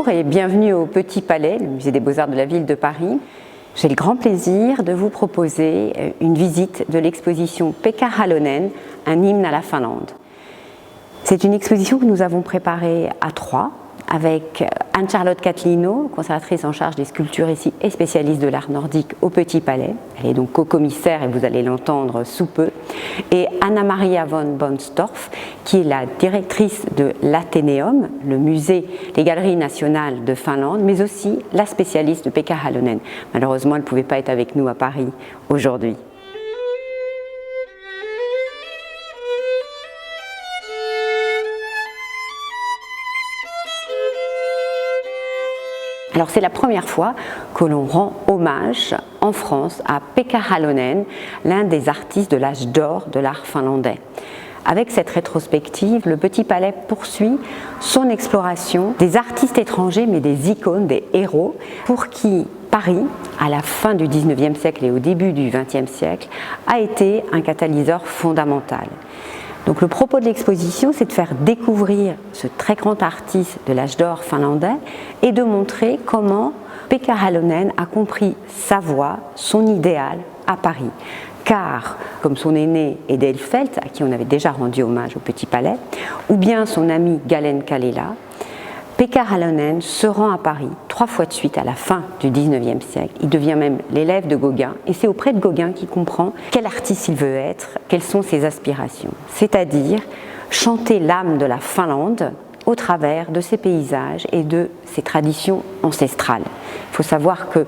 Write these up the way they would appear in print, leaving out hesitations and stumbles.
Bonjour et bienvenue au Petit Palais, le musée des Beaux-Arts de la ville de Paris. J'ai le grand plaisir de vous proposer une visite de l'exposition Pekka Halonen, un hymne à la Finlande. C'est une exposition que nous avons préparée à trois, avec Anne-Charlotte Catlino, conservatrice en charge des sculptures ici et spécialiste de l'art nordique au Petit Palais. Elle est donc co-commissaire et vous allez l'entendre sous peu. Et Anna-Maria von Bonstorff, qui est la directrice de l'Athénéum, le musée des Galeries nationales de Finlande, mais aussi la spécialiste de Pekka Halonen. Malheureusement, elle ne pouvait pas être avec nous à Paris aujourd'hui. Alors c'est la première fois que l'on rend hommage en France à Pekka Halonen, l'un des artistes de l'âge d'or de l'art finlandais. Avec cette rétrospective, le Petit Palais poursuit son exploration des artistes étrangers, mais des icônes, des héros, pour qui Paris, à la fin du XIXe siècle et au début du XXe siècle, a été un catalyseur fondamental. Donc le propos de l'exposition, c'est de faire découvrir ce très grand artiste de l'âge d'or finlandais et de montrer comment Pekka Halonen a compris sa voie, son idéal à Paris. Car, comme son aîné Edelfelt, à qui on avait déjà rendu hommage au Petit Palais, ou bien son ami Galen Kallela, Pekka Halonen se rend à Paris 3 fois de suite à la fin du XIXe siècle. Il devient même l'élève de Gauguin et c'est auprès de Gauguin qu'il comprend quel artiste il veut être, quelles sont ses aspirations. C'est-à-dire chanter l'âme de la Finlande au travers de ses paysages et de ses traditions ancestrales. Il faut savoir que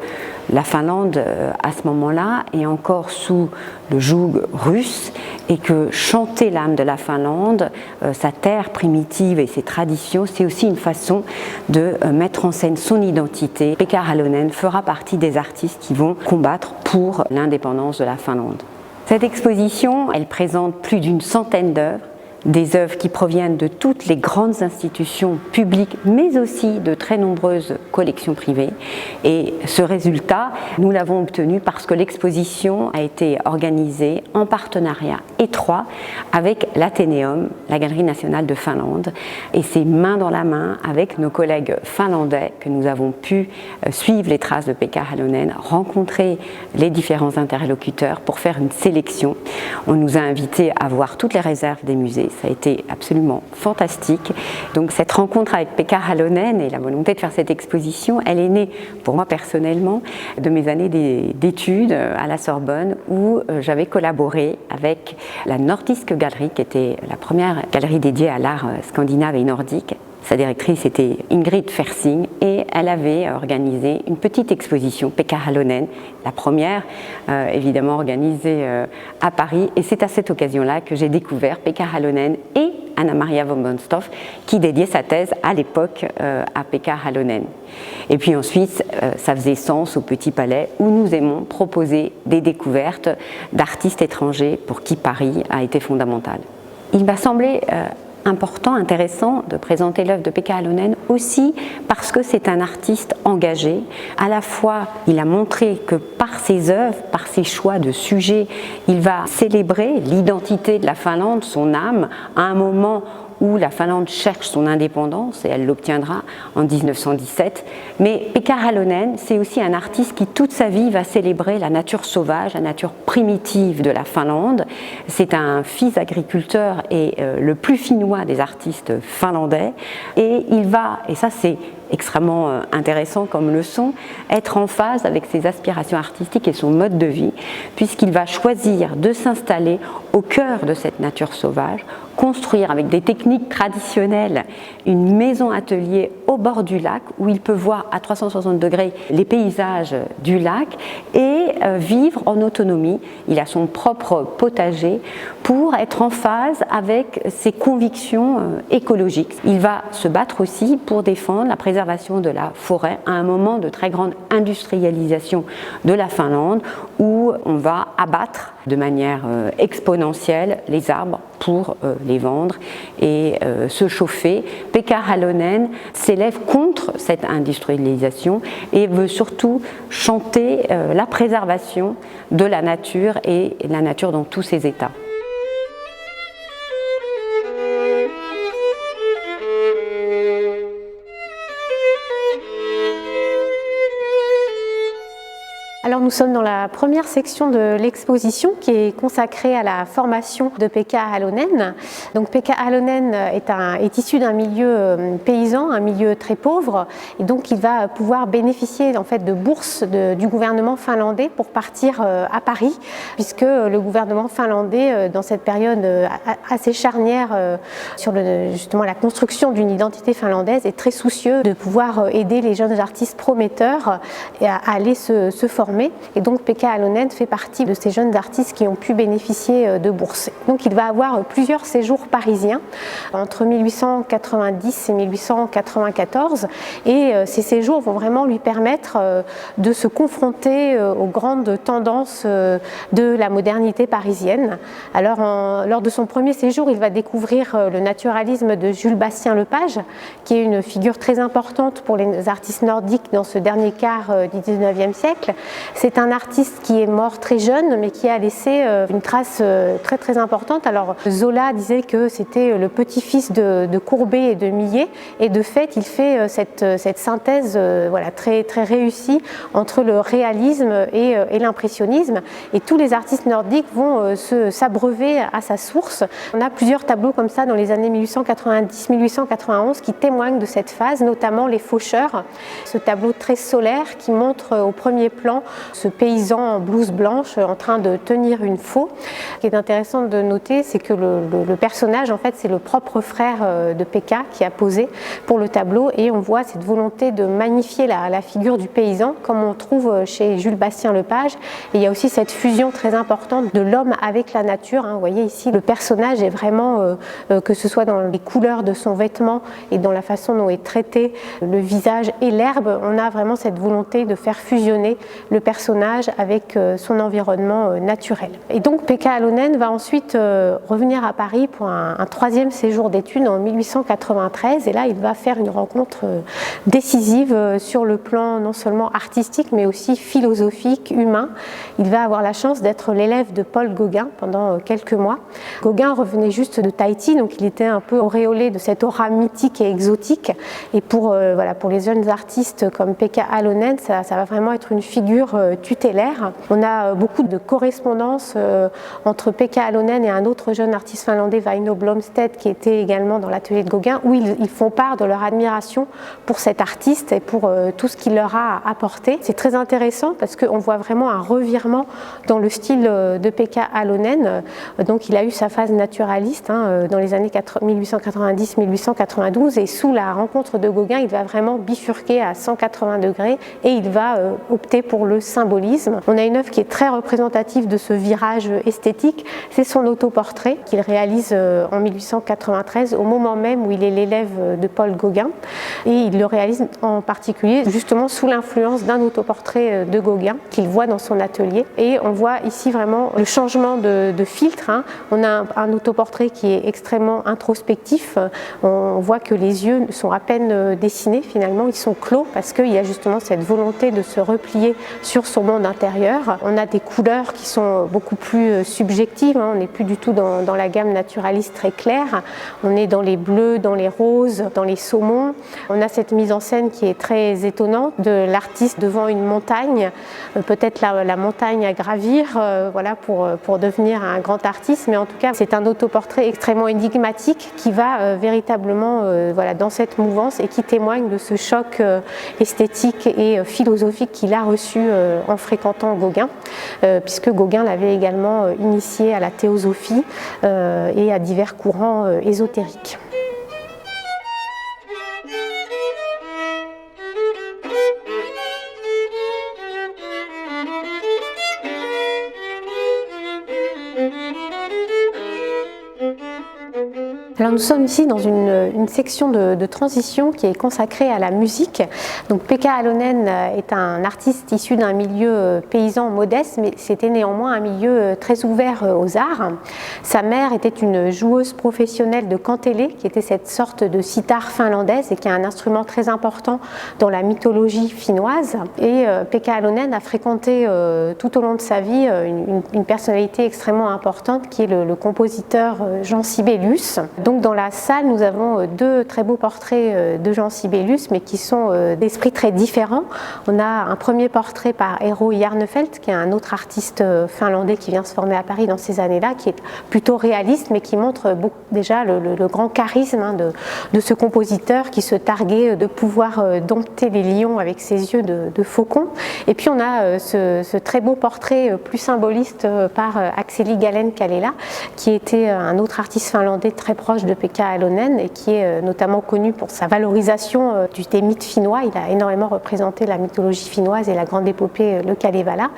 la Finlande, à ce moment-là, est encore sous le joug russe et que chanter l'âme de la Finlande, sa terre primitive et ses traditions, c'est aussi une façon de mettre en scène son identité. Pekka Halonen fera partie des artistes qui vont combattre pour l'indépendance de la Finlande. Cette exposition, elle présente plus d'une centaine d'œuvres, des œuvres qui proviennent de toutes les grandes institutions publiques, mais aussi de très nombreuses collections privées. Et ce résultat, nous l'avons obtenu parce que l'exposition a été organisée en partenariat étroit avec l'Athénéum, la Galerie nationale de Finlande. Et c'est main dans la main avec nos collègues finlandais que nous avons pu suivre les traces de Pekka Halonen, rencontrer les différents interlocuteurs pour faire une sélection. On nous a invités à voir toutes les réserves des musées. Ça a été absolument fantastique. Donc cette rencontre avec Pekka Halonen et la volonté de faire cette exposition, elle est née pour moi personnellement de mes années d'études à la Sorbonne où j'avais collaboré avec la Nordisk Gallery qui était la première galerie dédiée à l'art scandinave et nordique. Sa directrice était Ingrid Fersing et elle avait organisé une petite exposition Pekka Halonen, la première évidemment organisée à Paris. Et c'est à cette occasion-là que j'ai découvert Pekka Halonen et Anna-Maria von Bonstorff qui dédiait sa thèse à l'époque à Pekka Halonen. Et puis ensuite, ça faisait sens au Petit Palais où nous aimons proposer des découvertes d'artistes étrangers pour qui Paris a été fondamental. Il m'a semblé important, intéressant de présenter l'œuvre de Pekka Halonen aussi parce que c'est un artiste engagé. À la fois, il a montré que par ses œuvres, par ses choix de sujets, il va célébrer l'identité de la Finlande, son âme, à un moment où la Finlande cherche son indépendance et elle l'obtiendra en 1917. Mais Pekka Halonen, c'est aussi un artiste qui toute sa vie va célébrer la nature sauvage, la nature primitive de la Finlande. C'est un fils agriculteur et le plus finnois des artistes finlandais. Et il va, et ça c'est extrêmement intéressant comme leçon, être en phase avec ses aspirations artistiques et son mode de vie, puisqu'il va choisir de s'installer au cœur de cette nature sauvage, construire avec des techniques traditionnelles une maison-atelier au bord du lac où il peut voir à 360 degrés les paysages du lac et vivre en autonomie. Il a son propre potager pour être en phase avec ses convictions écologiques. Il va se battre aussi pour défendre la préservation de la forêt à un moment de très grande industrialisation de la Finlande où on va abattre de manière exponentielle les arbres pour les vendre et se chauffer. Pekka Halonen s'élève contre cette industrialisation et veut surtout chanter la préservation de la nature et la nature dans tous ses états. Alors nous sommes dans la première section de l'exposition qui est consacrée à la formation de Pekka Halonen. Donc Pekka Halonen est issu d'un milieu paysan, un milieu très pauvre, et donc il va pouvoir bénéficier en fait de bourses du gouvernement finlandais pour partir à Paris, puisque le gouvernement finlandais dans cette période assez charnière sur justement la construction d'une identité finlandaise est très soucieux de pouvoir aider les jeunes artistes prometteurs à aller se former. Et donc Pekka Halonen fait partie de ces jeunes artistes qui ont pu bénéficier de bourses. Donc il va avoir plusieurs séjours parisiens entre 1890 et 1894, et ces séjours vont vraiment lui permettre de se confronter aux grandes tendances de la modernité parisienne. Alors lors de son premier séjour, il va découvrir le naturalisme de Jules Bastien-Lepage, qui est une figure très importante pour les artistes nordiques dans ce dernier quart du XIXe siècle. C'est un artiste qui est mort très jeune, mais qui a laissé une trace très très importante. Alors Zola disait que c'était le petit-fils de Courbet et de Millet, et de fait il fait cette synthèse voilà, très, très réussie entre le réalisme et l'impressionnisme, et tous les artistes nordiques vont s'abreuver à sa source. On a plusieurs tableaux comme ça dans les années 1890-1891 qui témoignent de cette phase, notamment Les Faucheurs, ce tableau très solaire qui montre au premier plan ce paysan en blouse blanche en train de tenir une faux. Ce qui est intéressant de noter, c'est que le personnage, en fait, c'est le propre frère de Pekka qui a posé pour le tableau, et on voit cette volonté de magnifier la figure du paysan, comme on trouve chez Jules Bastien-Lepage. Et il y a aussi cette fusion très importante de l'homme avec la nature. Vous voyez ici, le personnage est vraiment, que ce soit dans les couleurs de son vêtement et dans la façon dont est traité le visage et l'herbe, on a vraiment cette volonté de faire fusionner le personnage avec son environnement naturel. Et donc Pekka Halonen va ensuite revenir à Paris pour un troisième séjour d'études en 1893, et là il va faire une rencontre décisive sur le plan non seulement artistique mais aussi philosophique, humain. Il va avoir la chance d'être l'élève de Paul Gauguin pendant quelques mois. Gauguin revenait juste de Tahiti, donc il était un peu auréolé de cette aura mythique et exotique, et pour les jeunes artistes comme Pekka Halonen, ça va vraiment être une figure tutélaire. On a beaucoup de correspondances entre Pekka Halonen et un autre jeune artiste finlandais, Väinö Blomstedt, qui était également dans l'atelier de Gauguin, où ils font part de leur admiration pour cet artiste et pour tout ce qu'il leur a apporté. C'est très intéressant parce qu'on voit vraiment un revirement dans le style de Pekka Halonen. Donc il a eu sa phase naturaliste dans les années 1890-1892, et sous la rencontre de Gauguin, il va vraiment bifurquer à 180 degrés et il va opter pour le symbolisme. On a une œuvre qui est très représentative de ce virage esthétique, c'est son autoportrait qu'il réalise en 1893, au moment même où il est l'élève de Paul Gauguin, et il le réalise en particulier justement sous l'influence d'un autoportrait de Gauguin qu'il voit dans son atelier. Et on voit ici vraiment le changement de filtre. On a un autoportrait qui est extrêmement introspectif, on voit que les yeux sont à peine dessinés, finalement ils sont clos parce qu'il y a justement cette volonté de se replier sur son monde intérieur. On a des couleurs qui sont beaucoup plus subjectives, on n'est plus du tout dans la gamme naturaliste très claire, on est dans les bleus, dans les roses, dans les saumons. On a cette mise en scène qui est très étonnante de l'artiste devant une montagne, peut-être la montagne à gravir, voilà, pour devenir un grand artiste, mais en tout cas c'est un autoportrait extrêmement énigmatique qui va véritablement voilà, dans cette mouvance et qui témoigne de ce choc esthétique et philosophique qu'il a reçu en fréquentant Gauguin, puisque Gauguin l'avait également initié à la théosophie et à divers courants ésotériques. Alors nous sommes ici dans une section de transition qui est consacrée à la musique. Donc Pekka Halonen est un artiste issu d'un milieu paysan modeste, mais c'était néanmoins un milieu très ouvert aux arts. Sa mère était une joueuse professionnelle de kantele, qui était cette sorte de sitar finlandaise et qui est un instrument très important dans la mythologie finnoise. Et Pekka Halonen a fréquenté tout au long de sa vie une personnalité extrêmement importante qui est le compositeur Jean Sibelius, Donc dans la salle, nous avons deux très beaux portraits de Jean Sibelius, mais qui sont d'esprits très différents. On a un premier portrait par Eero Järnefelt, qui est un autre artiste finlandais qui vient se former à Paris dans ces années-là, qui est plutôt réaliste, mais qui montre déjà le grand charisme de ce compositeur qui se targuait de pouvoir dompter les lions avec ses yeux de faucon. Et puis on a ce très beau portrait plus symboliste par Akseli Gallen-Kallela, qui était un autre artiste finlandais très proche de Pekka Alonen et qui est notamment connu pour sa valorisation des mythes finnois. Il a énormément représenté la mythologie finnoise et la grande épopée, le Kalevala.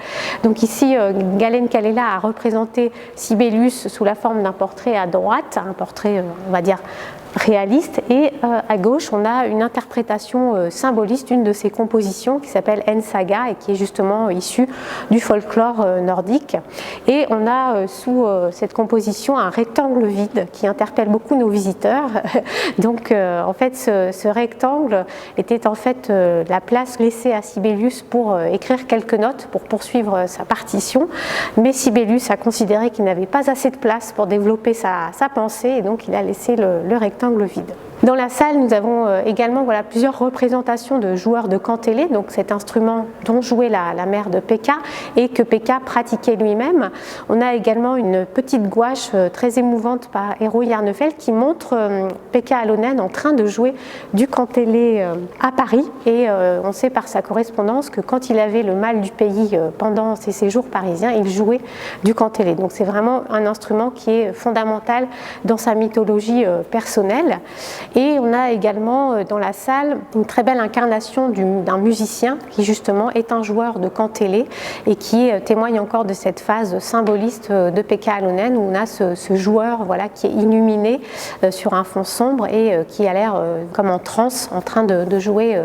Donc ici, Gallen-Kallela a représenté Sibelius sous la forme d'un portrait à droite, un portrait, on va dire, réaliste, et à gauche on a une interprétation symboliste d'une de ses compositions qui s'appelle En Saga et qui est justement issue du folklore nordique. Et on a sous cette composition un rectangle vide qui interpelle beaucoup nos visiteurs. Donc en fait ce rectangle était en fait la place laissée à Sibelius pour écrire quelques notes pour poursuivre sa partition, mais Sibelius a considéré qu'il n'avait pas assez de place pour développer sa pensée et donc il a laissé le rectangle vide. Dans la salle, nous avons également plusieurs représentations de joueurs de kantele, donc cet instrument dont jouait la mère de Pekka et que Pekka pratiquait lui-même. On a également une petite gouache très émouvante par Eero Järnefelt qui montre Pekka Alonen en train de jouer du kantele à Paris, et on sait par sa correspondance que quand il avait le mal du pays pendant ses séjours parisiens, il jouait du kantele. Donc c'est vraiment un instrument qui est fondamental dans sa mythologie personnelle. Et on a également dans la salle une très belle incarnation d'un musicien qui justement est un joueur de kantele et qui témoigne encore de cette phase symboliste de Pekka Alonen où on a ce joueur qui est illuminé sur un fond sombre et qui a l'air comme en transe en train de jouer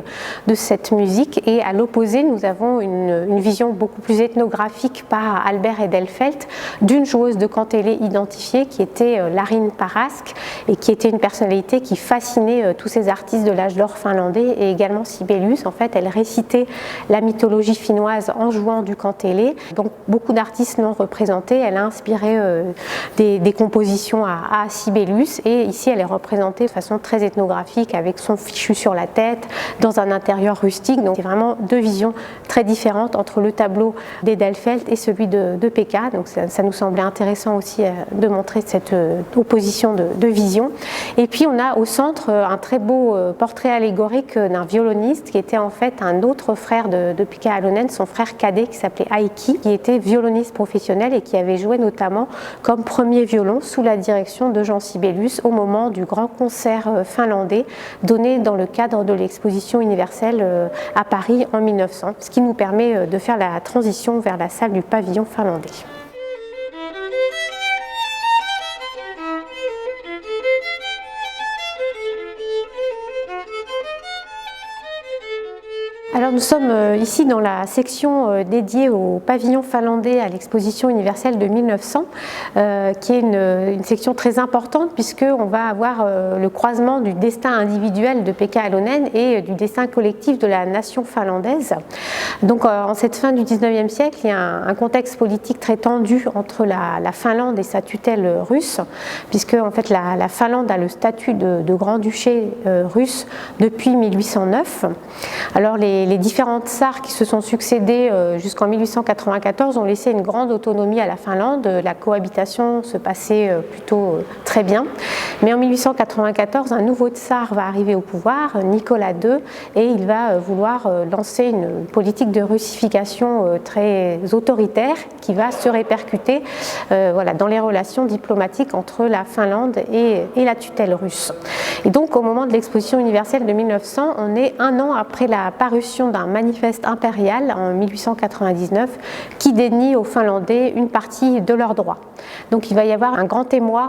de cette musique. Et à l'opposé, nous avons une vision beaucoup plus ethnographique par Albert Edelfelt d'une joueuse de kantele identifiée qui était Larine Parask et qui était une personnalité qui fascinait tous ces artistes de l'âge d'or finlandais et également Sibelius. En fait, elle récitait la mythologie finnoise en jouant du kantele. Donc beaucoup d'artistes l'ont représentée. Elle a inspiré des compositions à Sibelius et ici elle est représentée de façon très ethnographique avec son fichu sur la tête dans un intérieur rustique. Donc c'est vraiment deux visions très différentes entre le tableau d'Edelfelt et celui de Pekka. Donc ça nous semblait intéressant aussi de montrer cette opposition de vision. Et puis on a au centre un très beau portrait allégorique d'un violoniste qui était en fait un autre frère de Pekka Alonen, son frère cadet qui s'appelait Heikki, qui était violoniste professionnel et qui avait joué notamment comme premier violon sous la direction de Jean Sibelius au moment du grand concert finlandais donné dans le cadre de l'exposition universelle à Paris en 1900, ce qui nous permet de faire la transition vers la salle du pavillon finlandais. Alors nous sommes ici dans la section dédiée au pavillon finlandais à l'exposition universelle de 1900, qui est une section très importante puisqu'on va avoir le croisement du destin individuel de Pekka Alonen et du destin collectif de la nation finlandaise. Donc en cette fin du 19e siècle, il y a un contexte politique très tendu entre la Finlande et sa tutelle russe, puisque en fait la Finlande a le statut de grand-duché russe depuis 1809. Alors les différents tsars qui se sont succédés jusqu'en 1894 ont laissé une grande autonomie à la Finlande. La cohabitation se passait plutôt très bien. Mais en 1894, un nouveau tsar va arriver au pouvoir, Nicolas II, et il va vouloir lancer une politique de russification très autoritaire qui va se répercuter dans les relations diplomatiques entre la Finlande et la tutelle russe. Et donc au moment de l'exposition universelle de 1900, on est un an après la parution d'un manifeste impérial en 1899 qui dénie aux Finlandais une partie de leurs droits. Donc il va y avoir un grand émoi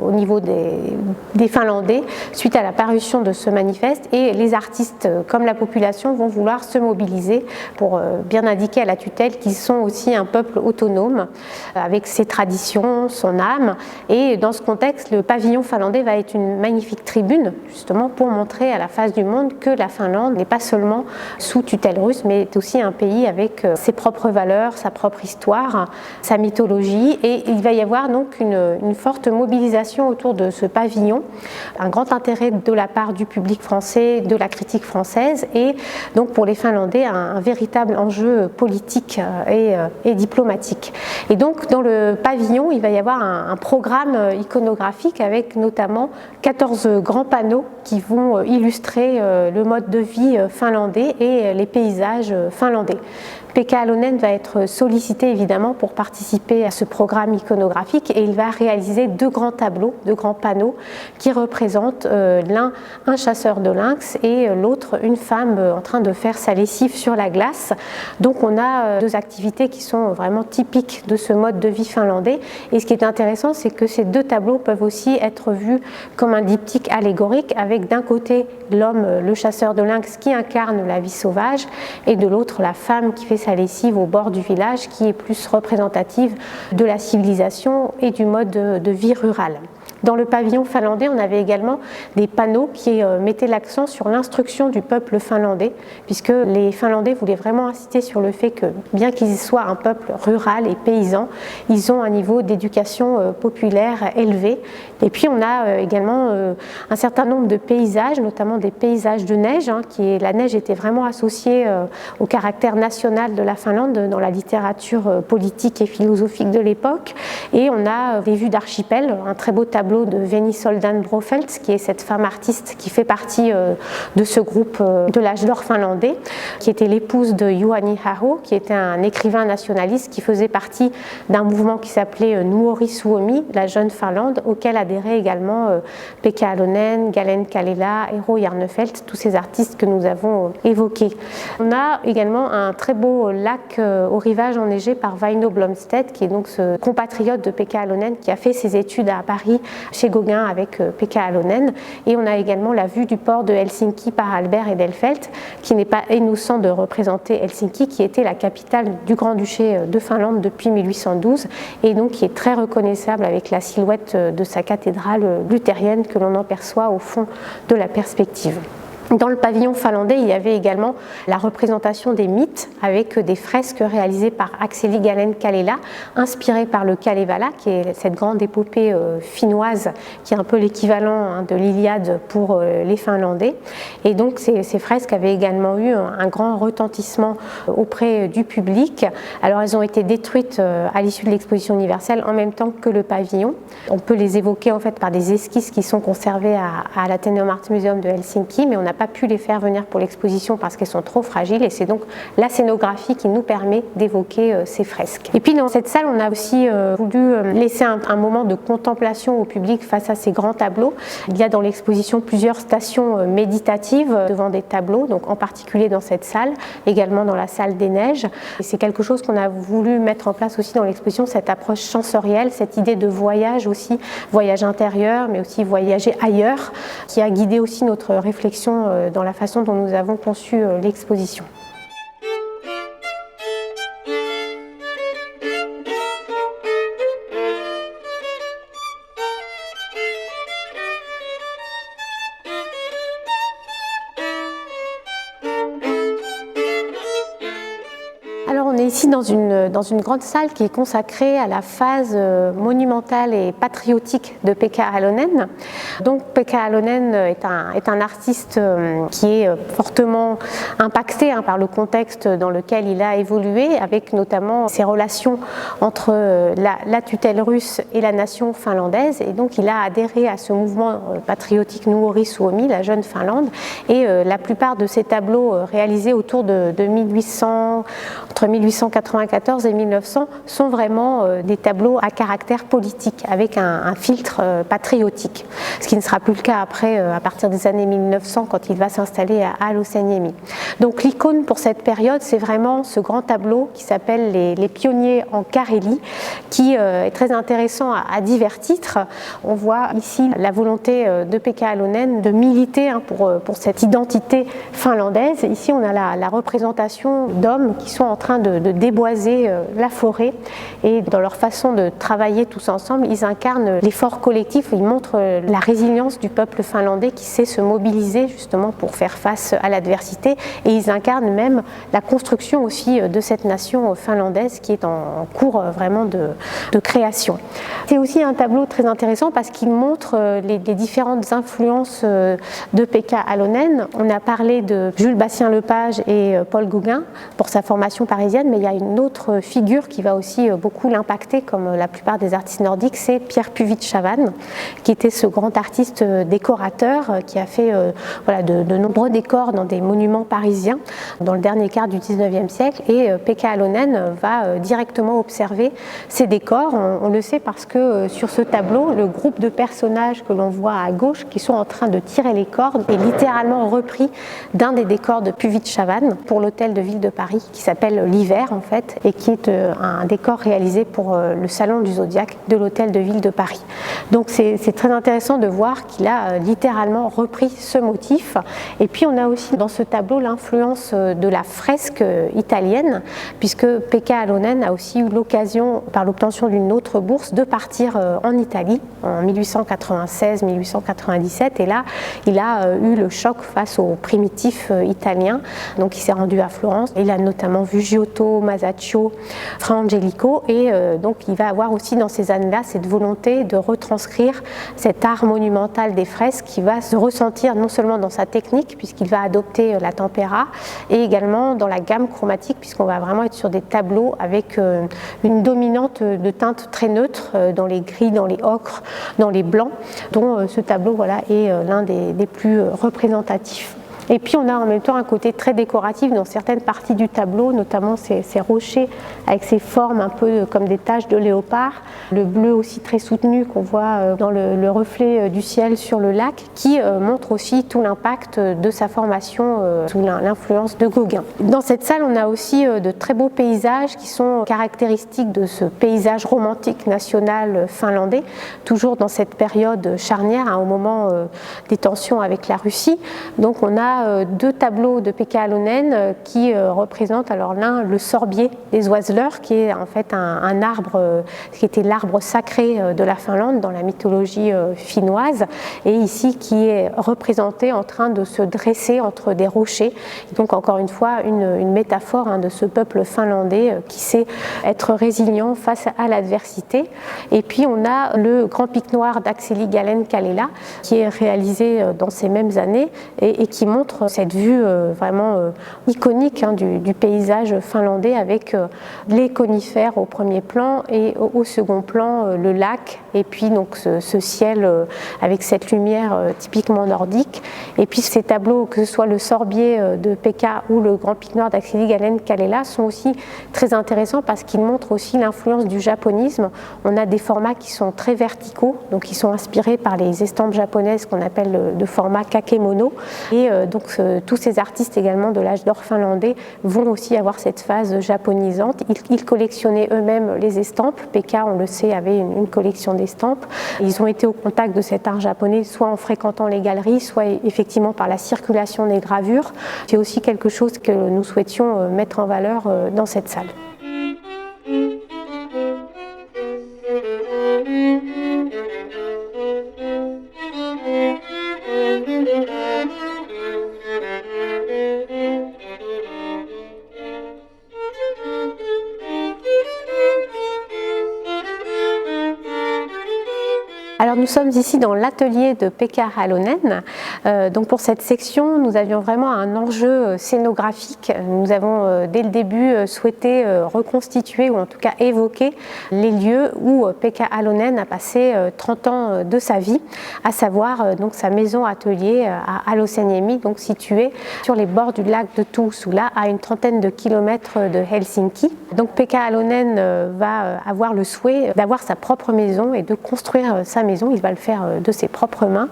au niveau des Finlandais suite à la parution de ce manifeste, et les artistes comme la population vont vouloir se mobiliser pour bien indiquer à la tutelle qu'ils sont aussi un peuple autonome avec ses traditions, son âme. Et dans ce contexte, le pavillon finlandais va être une magnifique tribune justement pour montrer à la face du monde que la Finlande n'est pas seulement sous tutelle russe, mais est aussi un pays avec ses propres valeurs, sa propre histoire, sa mythologie, et il va y avoir donc une forte mobilisation autour de ce pavillon, un grand intérêt de la part du public français, de la critique française, et donc pour les Finlandais un véritable enjeu politique et diplomatique. Et donc dans le pavillon, il va y avoir un programme iconographique avec notamment 14 grands panneaux qui vont illustrer le mode de vie finlandais et les paysages finlandais. Pekka Alonen va être sollicité évidemment pour participer à ce programme iconographique et il va réaliser deux grands tableaux, deux grands panneaux qui représentent l'un un chasseur de lynx et l'autre une femme en train de faire sa lessive sur la glace. Donc on a deux activités qui sont vraiment typiques de ce mode de vie finlandais, et ce qui est intéressant c'est que ces deux tableaux peuvent aussi être vus comme un diptyque allégorique avec d'un côté l'homme, le chasseur de lynx qui incarne la vie sauvage et de l'autre la femme qui fait sa lessive au bord du village qui est plus représentative de la civilisation et du mode de vie rural. Dans le pavillon finlandais, on avait également des panneaux qui mettaient l'accent sur l'instruction du peuple finlandais, puisque les Finlandais voulaient vraiment insister sur le fait que, bien qu'ils soient un peuple rural et paysan, ils ont un niveau d'éducation populaire élevé. Et puis on a également un certain nombre de paysages, notamment des paysages de neige, la neige était vraiment associée au caractère national de la Finlande dans la littérature politique et philosophique de l'époque. Et on a des vues d'archipel, un très beau tableau de Veni Soldan Brofeld, qui est cette femme artiste qui fait partie de ce groupe de l'âge d'or finlandais, qui était l'épouse de Juhani Aho, qui était un écrivain nationaliste qui faisait partie d'un mouvement qui s'appelait Nuori Suomi, la jeune Finlande, auquel adhéraient également Pekka Alonen, Galen Kalela, Eero Jarnefelt, tous ces artistes que nous avons évoqués. On a également un très beau lac au rivage enneigé par Väinö Blomstedt, qui est donc ce compatriote de Pekka Alonen qui a fait ses études à Paris chez Gauguin avec Pekka Alonen. Et on a également la vue du port de Helsinki par Albert Edelfelt, qui n'est pas innocent de représenter Helsinki, qui était la capitale du Grand-Duché de Finlande depuis 1812, et donc qui est très reconnaissable avec la silhouette de sa cathédrale luthérienne que l'on en perçoit au fond de la perspective. Dans le pavillon finlandais, il y avait également la représentation des mythes avec des fresques réalisées par Akseli Gallen-Kallela, inspirées par le Kalevala, qui est cette grande épopée finnoise qui est un peu l'équivalent de l'Iliade pour les Finlandais. Et donc ces fresques avaient également eu un grand retentissement auprès du public. Alors elles ont été détruites à l'issue de l'exposition universelle en même temps que le pavillon. On peut les évoquer en fait par des esquisses qui sont conservées à l'Atheneum Art Museum de Helsinki, mais on n'a pas pu les faire venir pour l'exposition parce qu'elles sont trop fragiles, et c'est donc la scénographie qui nous permet d'évoquer ces fresques. Et puis dans cette salle, on a aussi voulu laisser un moment de contemplation au public face à ces grands tableaux. Il y a dans l'exposition plusieurs stations méditatives devant des tableaux, donc en particulier dans cette salle, également dans la salle des neiges. Et c'est quelque chose qu'on a voulu mettre en place aussi dans l'exposition, cette approche sensorielle, cette idée de voyage aussi, voyage intérieur, mais aussi voyager ailleurs, qui a guidé aussi notre réflexion dans la façon dont nous avons conçu l'exposition. Alors on est ici dans une grande salle qui est consacrée à la phase monumentale et patriotique de Pekka Alonen. Donc Pekka Alonen est un artiste qui est fortement impacté par le contexte dans lequel il a évolué, avec notamment ses relations entre la tutelle russe et la nation finlandaise. Et donc il a adhéré à ce mouvement patriotique Nuori Suomi, la jeune Finlande, et la plupart de ses tableaux réalisés autour de 1800, entre 1894 et 1900 sont vraiment des tableaux à caractère politique, avec un filtre patriotique, ce qui ne sera plus le cas après, à partir des années 1900, quand il va s'installer à Alosaniemi. Donc l'icône pour cette période, c'est vraiment ce grand tableau qui s'appelle les pionniers en Carélie, qui est très intéressant à divers titres. On voit ici la volonté de Pekka Alonen de militer pour cette identité finlandaise. Ici, on a la représentation d'hommes qui sont en train train de déboiser la forêt, et dans leur façon de travailler tous ensemble, ils incarnent l'effort collectif, ils montrent la résilience du peuple finlandais qui sait se mobiliser justement pour faire face à l'adversité, et ils incarnent même la construction aussi de cette nation finlandaise qui est en cours vraiment de création. C'est aussi un tableau très intéressant parce qu'il montre les différentes influences de Pekka Halonen. On a parlé de Jules Bastien-Lepage et Paul Gauguin pour sa formation parisienne, mais il y a une autre figure qui va aussi beaucoup l'impacter, comme la plupart des artistes nordiques, c'est Pierre Puvis-Chavannes, qui était ce grand artiste décorateur qui a fait voilà, de nombreux décors dans des monuments parisiens dans le dernier quart du XIXe siècle, et Pekka Halonen va directement observer ces décors. On le sait parce que sur ce tableau, le groupe de personnages que l'on voit à gauche qui sont en train de tirer les cordes est littéralement repris d'un des décors de Puvis-Chavannes pour l'hôtel de ville de Paris qui s'appelle l'Hiver en fait, et qui est un décor réalisé pour le salon du Zodiaque de l'hôtel de ville de Paris. Donc c'est très intéressant de voir qu'il a littéralement repris ce motif. Et puis on a aussi dans ce tableau l'influence de la fresque italienne, puisque Pekka Halonen a aussi eu l'occasion, par l'obtention d'une autre bourse, de partir en Italie en 1896-1897, et là il a eu le choc face aux primitifs italiens. Donc il s'est rendu à Florence, il a notamment vu Giotto, Masaccio, Fra Angelico, et donc il va avoir aussi dans ces années-là cette volonté de retranscrire cet art monumental des fresques qui va se ressentir non seulement dans sa technique, puisqu'il va adopter la tempéra, et également dans la gamme chromatique, puisqu'on va vraiment être sur des tableaux avec une dominante de teintes très neutres dans les gris, dans les ocres, dans les blancs, dont ce tableau voilà, est l'un des plus représentatifs. Et puis on a en même temps un côté très décoratif dans certaines parties du tableau, notamment ces rochers avec ces formes un peu comme des taches de léopard, le bleu aussi très soutenu qu'on voit dans le reflet du ciel sur le lac, qui montre aussi tout l'impact de sa formation sous l'influence de Gauguin. Dans cette salle, on a aussi de très beaux paysages qui sont caractéristiques de ce paysage romantique national finlandais, toujours dans cette période charnière, au moment des tensions avec la Russie. Donc on a deux tableaux de Pekka Halonen qui représentent alors l'un le sorbier des oiseleurs, qui est en fait un arbre qui était l'arbre sacré de la Finlande dans la mythologie finnoise, et ici qui est représenté en train de se dresser entre des rochers. Donc encore une fois une métaphore de ce peuple finlandais qui sait être résilient face à l'adversité. Et puis on a le grand pic noir d'Akseli Gallen-Kallela qui est réalisé dans ces mêmes années et qui montre cette vue vraiment iconique du paysage finlandais, avec les conifères au premier plan et au second plan le lac, et puis donc ce ciel avec cette lumière typiquement nordique. Et puis ces tableaux, que ce soit le sorbier de Pekka ou le grand pic noir d'Akseli Gallen-Kallela, sont aussi très intéressants parce qu'ils montrent aussi l'influence du japonisme. On a des formats qui sont très verticaux, donc qui sont inspirés par les estampes japonaises qu'on appelle de format kakemono, et donc tous ces artistes également de l'âge d'or finlandais vont aussi avoir cette phase japonisante. Ils collectionnaient eux-mêmes les estampes. Pekka, on le sait, avait une collection d'estampes. Ils ont été au contact de cet art japonais, soit en fréquentant les galeries, soit effectivement par la circulation des gravures. C'est aussi quelque chose que nous souhaitions mettre en valeur dans cette salle. Alors nous sommes ici dans l'atelier de Pekka Halonen. Donc pour cette section, nous avions vraiment un enjeu scénographique. Nous avons dès le début souhaité reconstituer, ou en tout cas évoquer, les lieux où Pekka Halonen a passé 30 ans de sa vie, à savoir donc sa maison-atelier à Aloseniemi, donc située sur les bords du lac de Tuusula, à une trentaine de kilomètres de Helsinki. Donc Pekka Halonen va avoir le souhait d'avoir sa propre maison et de construire sa maison. Il va le faire de ses propres mains.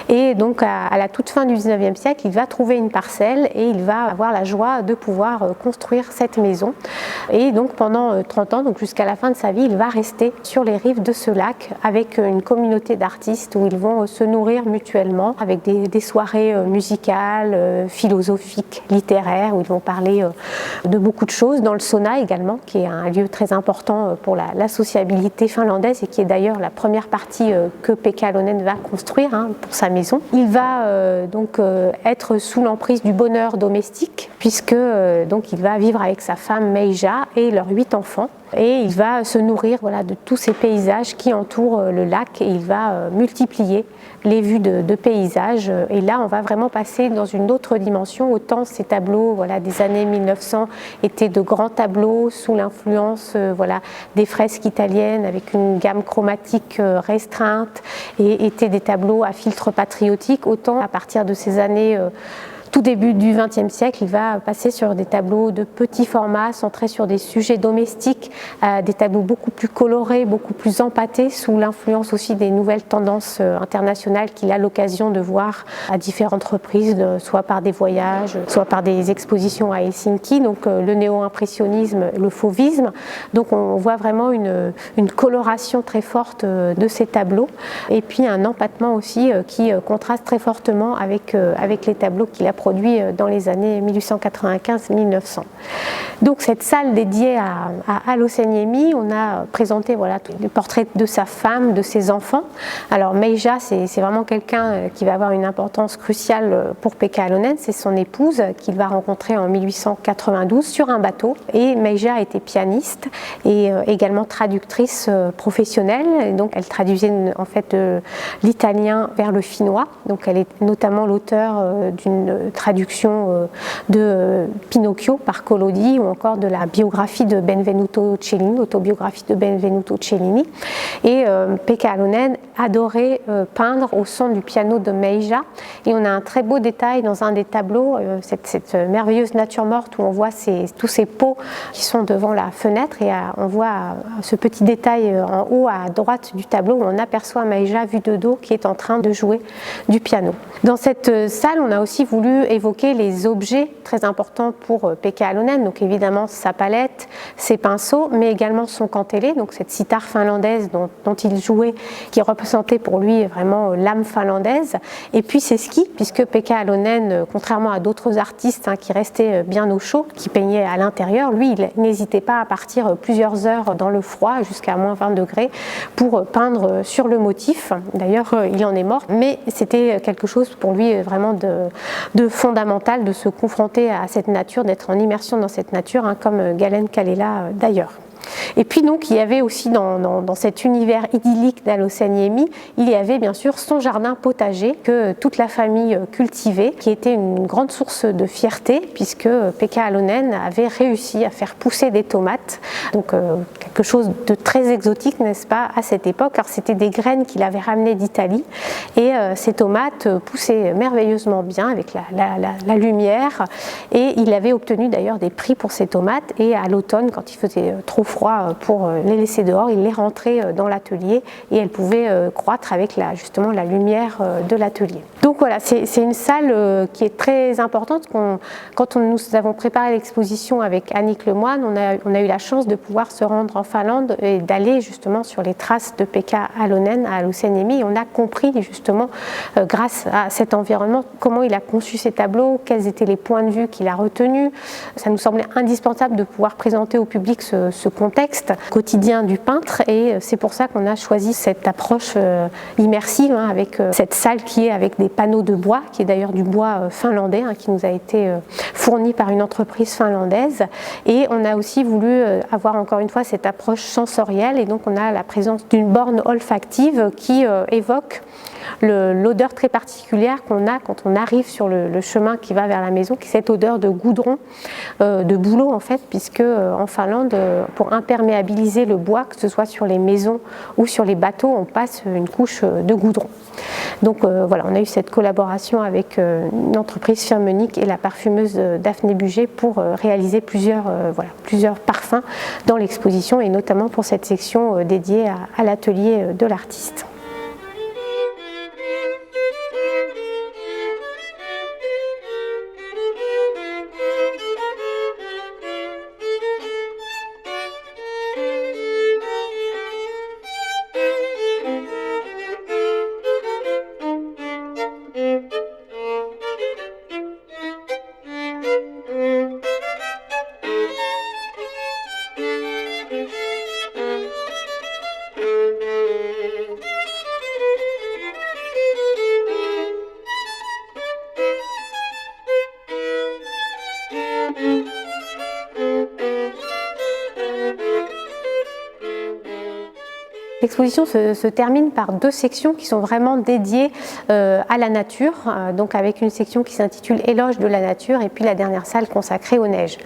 Et donc à la toute fin du 19e siècle, il va trouver une parcelle et il va avoir la joie de pouvoir construire cette maison. Et donc pendant 30 ans, donc jusqu'à la fin de sa vie, il va rester sur les rives de ce lac avec une communauté d'artistes où ils vont se nourrir mutuellement avec des soirées musicales, philosophiques, littéraires, où ils vont parler de beaucoup de choses, dans le sauna également, qui est un lieu très important pour la sociabilité finlandaise et qui est d'ailleurs la première partie que Pekka Halonen va construire pour sa maison. Il va donc être sous l'emprise du bonheur domestique, puisque donc il va vivre avec sa femme Meija et leurs 8 enfants. Et il va se nourrir de tous ces paysages qui entourent le lac, et il va multiplier les vues de paysages. Et là, on va vraiment passer dans une autre dimension. Autant ces tableaux des années 1900 étaient de grands tableaux sous l'influence des fresques italiennes avec une gamme chromatique restreinte et étaient des tableaux à filtre patriotique, autant à partir de ces années tout début du XXe siècle, il va passer sur des tableaux de petit format, centrés sur des sujets domestiques, des tableaux beaucoup plus colorés, beaucoup plus empâtés, sous l'influence aussi des nouvelles tendances internationales qu'il a l'occasion de voir à différentes reprises, soit par des voyages, soit par des expositions à Helsinki, donc le néo-impressionnisme, le fauvisme. Donc on voit vraiment une coloration très forte de ces tableaux, et puis un empâtement aussi qui contraste très fortement avec les tableaux qu'il a produit dans les années 1895-1900. Donc cette salle dédiée à Aloseniemi, on a présenté les portraits de sa femme, de ses enfants. Alors Meija, c'est vraiment quelqu'un qui va avoir une importance cruciale pour Pekka Halonen, c'est son épouse qu'il va rencontrer en 1892 sur un bateau. Et Meija était pianiste et également traductrice professionnelle, et donc elle traduisait en fait l'italien vers le finnois. Donc elle est notamment l'auteur d'une traduction de Pinocchio par Collodi, ou encore de la biographie de Benvenuto Cellini, l'autobiographie de Benvenuto Cellini. Et Pekka Halonen adorait peindre au son du piano de Meija. Et on a un très beau détail dans un des tableaux, cette merveilleuse nature morte où on voit tous ces pots qui sont devant la fenêtre, et on voit ce petit détail en haut à droite du tableau où on aperçoit Meija vue de dos qui est en train de jouer du piano. Dans cette salle, on a aussi voulu évoquer les objets très importants pour Pekka Halonen, donc évidemment sa palette, ses pinceaux, mais également son kantele, donc cette cithare finlandaise dont il jouait, qui représentait pour lui vraiment l'âme finlandaise, et puis ses skis, puisque Pekka Halonen, contrairement à d'autres artistes qui restaient bien au chaud, qui peignaient à l'intérieur, lui il n'hésitait pas à partir plusieurs heures dans le froid, jusqu'à moins 20 degrés, pour peindre sur le motif. D'ailleurs il en est mort, mais c'était quelque chose pour lui vraiment de fondamental, de se confronter à cette nature, d'être en immersion dans cette nature, comme Galen Kallela d'ailleurs. Et puis donc il y avait aussi dans cet univers idyllique d'Aloseniemi, il y avait bien sûr son jardin potager que toute la famille cultivait, qui était une grande source de fierté, puisque Pekka Halonen avait réussi à faire pousser des tomates, donc quelque chose de très exotique, n'est-ce pas, à cette époque, car c'était des graines qu'il avait ramenées d'Italie, et ces tomates poussaient merveilleusement bien avec la lumière, et il avait obtenu d'ailleurs des prix pour ces tomates, et à l'automne, quand il faisait trop froid pour les laisser dehors, il les rentrait dans l'atelier, et elles pouvaient croître avec justement la lumière de l'atelier. Donc voilà, c'est une salle qui est très importante. Quand nous avons préparé l'exposition avec Annick Lemoine, on a eu la chance de pouvoir se rendre en Finlande et d'aller justement sur les traces de Pekka Halonen à Aloseniemi, et on a compris justement grâce à cet environnement comment il a conçu ses tableaux, quels étaient les points de vue qu'il a retenus. Ça nous semblait indispensable de pouvoir présenter au public ce contexte quotidien du peintre, et c'est pour ça qu'on a choisi cette approche immersive avec cette salle qui est avec des panneaux de bois, qui est d'ailleurs du bois finlandais, qui nous a été fourni par une entreprise finlandaise. Et on a aussi voulu avoir encore une fois cette approche sensorielle, et donc on a la présence d'une borne olfactive qui évoque l'odeur très particulière qu'on a quand on arrive sur le chemin qui va vers la maison, qui est cette odeur de goudron, de bouleau en fait, puisque en Finlande, pour imperméabiliser le bois, que ce soit sur les maisons ou sur les bateaux, on passe une couche de goudron. Donc voilà, on a eu cette collaboration avec une entreprise Firmenich et la parfumeuse Daphné Buget pour réaliser plusieurs parfums dans l'exposition et notamment pour cette section dédiée à l'atelier de l'artiste. L'exposition se termine par deux sections qui sont vraiment dédiées à la nature, donc avec une section qui s'intitule Éloge de la nature et puis la dernière salle consacrée aux neiges.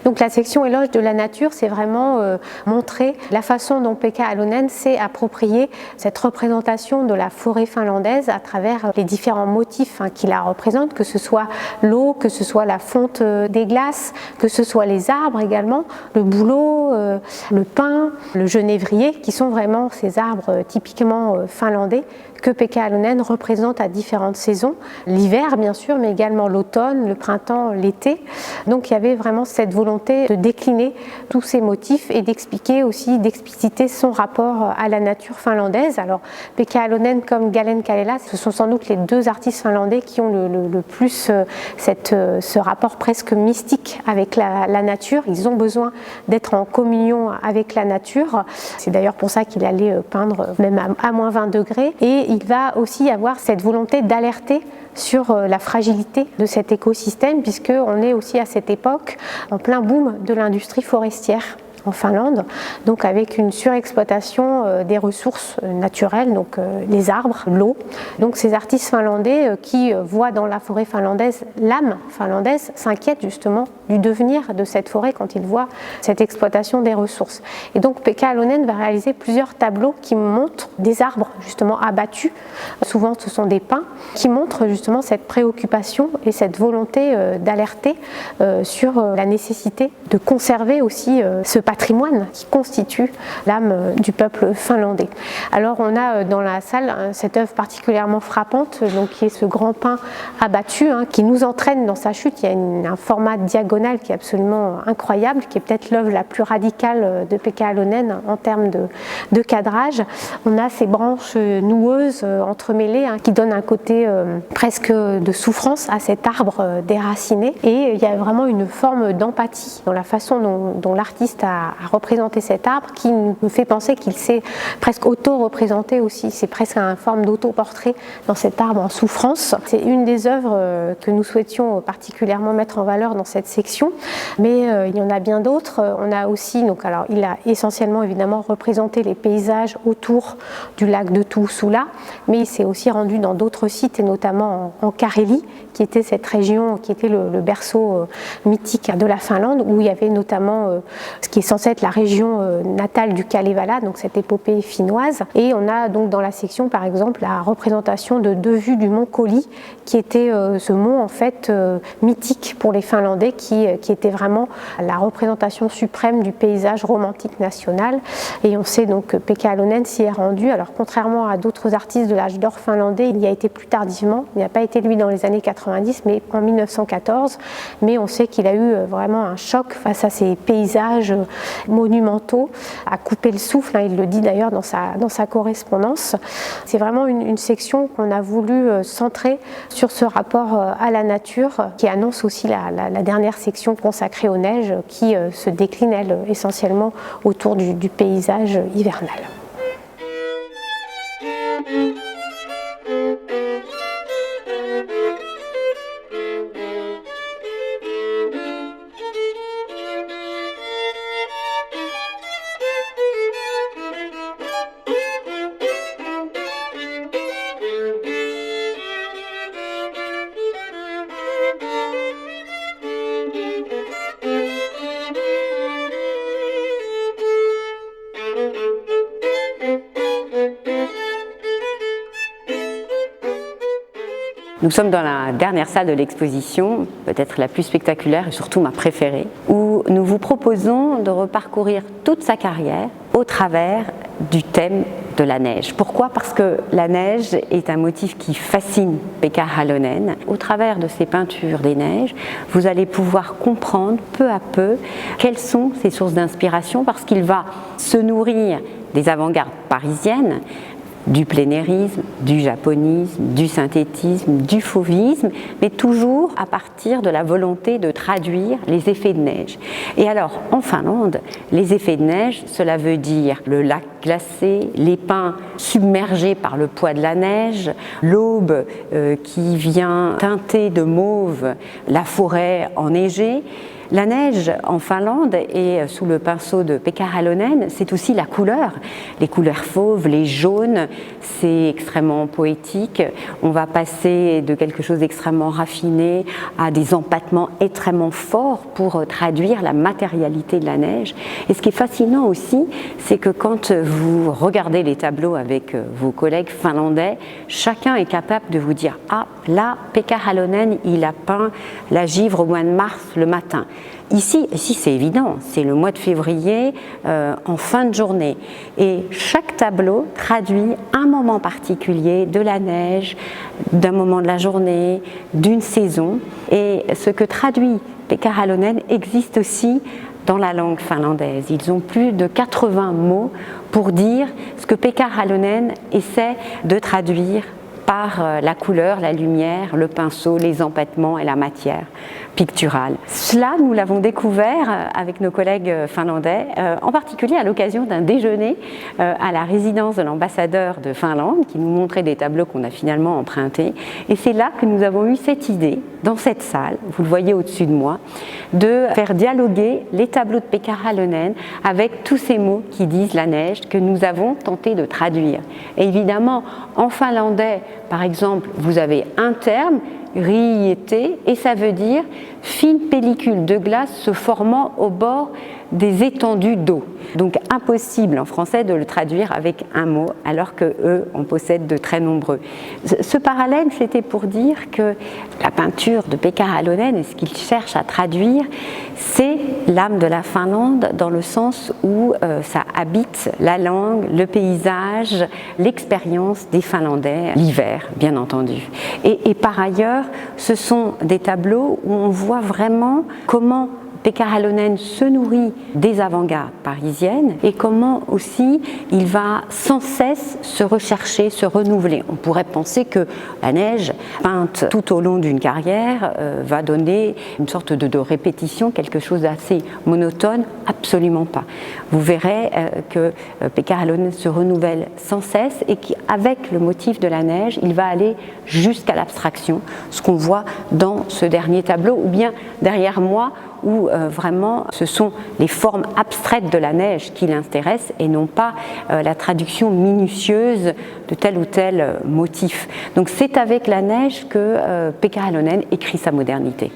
Donc la section Éloge de la nature, c'est vraiment montrer la façon dont Pekka Alonen s'est approprié cette représentation de la forêt finlandaise à travers les différents motifs qui la représentent, que ce soit l'eau, que ce soit la fonte des glaces, que ce soit les arbres également, le bouleau, le pin, le genévrier, qui sont vraiment ces arbres typiquement finlandais que Pekka Alonen représente à différentes saisons, l'hiver bien sûr, mais également l'automne, le printemps, l'été. Donc il y avait vraiment cette volonté de décliner tous ces motifs et d'expliquer aussi, d'expliciter son rapport à la nature finlandaise. Alors Pekka Alonen comme Galen Kallela, ce sont sans doute les deux artistes finlandais qui ont le plus ce rapport presque mystique avec la nature. Ils ont besoin d'être en communion avec la nature. C'est d'ailleurs pour ça qu'il allait peindre même à moins 20 degrés. Et il va aussi avoir cette volonté d'alerter sur la fragilité de cet écosystème, puisqu'on est aussi à cette époque en plein boom de l'industrie forestière en Finlande, donc avec une surexploitation des ressources naturelles, donc les arbres, l'eau. Donc ces artistes finlandais qui voient dans la forêt finlandaise l'âme finlandaise s'inquiètent justement du devenir de cette forêt quand ils voient cette exploitation des ressources. Et donc Pekka Alonen va réaliser plusieurs tableaux qui montrent des arbres justement abattus, souvent ce sont des pins, qui montrent justement cette préoccupation et cette volonté d'alerter sur la nécessité de conserver aussi ce patrimoine qui constitue l'âme du peuple finlandais. Alors on a dans la salle cette œuvre particulièrement frappante, donc qui est ce grand pin abattu, qui nous entraîne dans sa chute. Il y a un format diagonal qui est absolument incroyable, qui est peut-être l'œuvre la plus radicale de Pekka Alonen en termes de cadrage. On a ces branches noueuses entremêlées qui donnent un côté presque de souffrance à cet arbre déraciné, et il y a vraiment une forme d'empathie dans la façon dont l'artiste a représenter cet arbre qui nous fait penser qu'il s'est presque auto-représenté aussi. C'est presque une forme d'auto-portrait dans cet arbre en souffrance. C'est une des œuvres que nous souhaitions particulièrement mettre en valeur dans cette section, mais il y en a bien d'autres. On a aussi, alors il a essentiellement évidemment représenté les paysages autour du lac de Tuusula, mais il s'est aussi rendu dans d'autres sites et notamment en Carélie, qui était cette région qui était le berceau mythique de la Finlande, où il y avait notamment ce qui est censé être la région natale du Kalevala, donc cette épopée finnoise. Et on a donc dans la section par exemple la représentation de deux vues du mont Koli, qui était ce mont en fait mythique pour les Finlandais, qui était vraiment la représentation suprême du paysage romantique national. Et on sait donc que Pekka Alonen s'y est rendu. Alors contrairement à d'autres artistes de l'âge d'or finlandais, il y a été plus tardivement, il n'a pas été lui dans les années 90, mais en 1914. Mais on sait qu'il a eu vraiment un choc face à ces paysages monumentaux, à couper le souffle, il le dit d'ailleurs dans sa correspondance. C'est vraiment une section qu'on a voulu centrer sur ce rapport à la nature, qui annonce aussi la dernière section consacrée aux neiges, qui se décline elle essentiellement autour du paysage hivernal. Nous sommes dans la dernière salle de l'exposition, peut-être la plus spectaculaire et surtout ma préférée, où nous vous proposons de reparcourir toute sa carrière au travers du thème de la neige. Pourquoi? Parce que la neige est un motif qui fascine Pekka Halonen. Au travers de ses peintures des neiges, vous allez pouvoir comprendre peu à peu quelles sont ses sources d'inspiration, parce qu'il va se nourrir des avant-gardes parisiennes, du plénérisme, du japonisme, du synthétisme, du fauvisme, mais toujours à partir de la volonté de traduire les effets de neige. Et alors, en Finlande, les effets de neige, cela veut dire le lac glacé, les pins submergés par le poids de la neige, l'aube qui vient teinter de mauve la forêt enneigée. La neige en Finlande et sous le pinceau de Pekka Halonen, c'est aussi la couleur. Les couleurs fauves, les jaunes, c'est extrêmement poétique. On va passer de quelque chose d'extrêmement raffiné à des empattements extrêmement forts pour traduire la matérialité de la neige. Et ce qui est fascinant aussi, c'est que quand vous regardez les tableaux avec vos collègues finlandais, chacun est capable de vous dire « Ah, là, Pekka Halonen, il a peint la givre au mois de mars le matin ». Ici c'est évident, c'est le mois de février en fin de journée. Et chaque tableau traduit un moment particulier de la neige, d'un moment de la journée, d'une saison. Et ce que traduit Pekka Halonen existe aussi dans la langue finlandaise. Ils ont plus de 80 mots pour dire ce que Pekka Halonen essaie de traduire par la couleur, la lumière, le pinceau, les empattements et la matière picturale. Cela, nous l'avons découvert avec nos collègues finlandais, en particulier à l'occasion d'un déjeuner à la résidence de l'ambassadeur de Finlande, qui nous montrait des tableaux qu'on a finalement empruntés. Et c'est là que nous avons eu cette idée, dans cette salle, vous le voyez au-dessus de moi, de faire dialoguer les tableaux de Pekka Halonen avec tous ces mots qui disent la neige, que nous avons tenté de traduire. Et évidemment, en finlandais, par exemple, vous avez un terme, riiete, et ça veut dire fine pellicule de glace se formant au bord des étendues d'eau. Donc impossible en français de le traduire avec un mot, alors que eux en possèdent de très nombreux. Ce parallèle, c'était pour dire que la peinture de Pekka Halonen et ce qu'il cherche à traduire, c'est l'âme de la Finlande, dans le sens où ça habite la langue, le paysage, l'expérience des Finlandais, l'hiver bien entendu. Et par ailleurs, ce sont des tableaux où on voit vraiment comment Pekka Halonen se nourrit des avant-gardes parisiennes et comment aussi il va sans cesse se rechercher, se renouveler. On pourrait penser que la neige, peinte tout au long d'une carrière, va donner une sorte de répétition, quelque chose d'assez monotone. Absolument pas. Vous verrez que Pekka Halonen se renouvelle sans cesse et qu'avec le motif de la neige, il va aller jusqu'à l'abstraction, ce qu'on voit dans ce dernier tableau, ou bien derrière moi, où vraiment ce sont les formes abstraites de la neige qui l'intéressent et non pas la traduction minutieuse de tel ou tel motif. Donc c'est avec la neige que Pekka Halonen écrit sa modernité.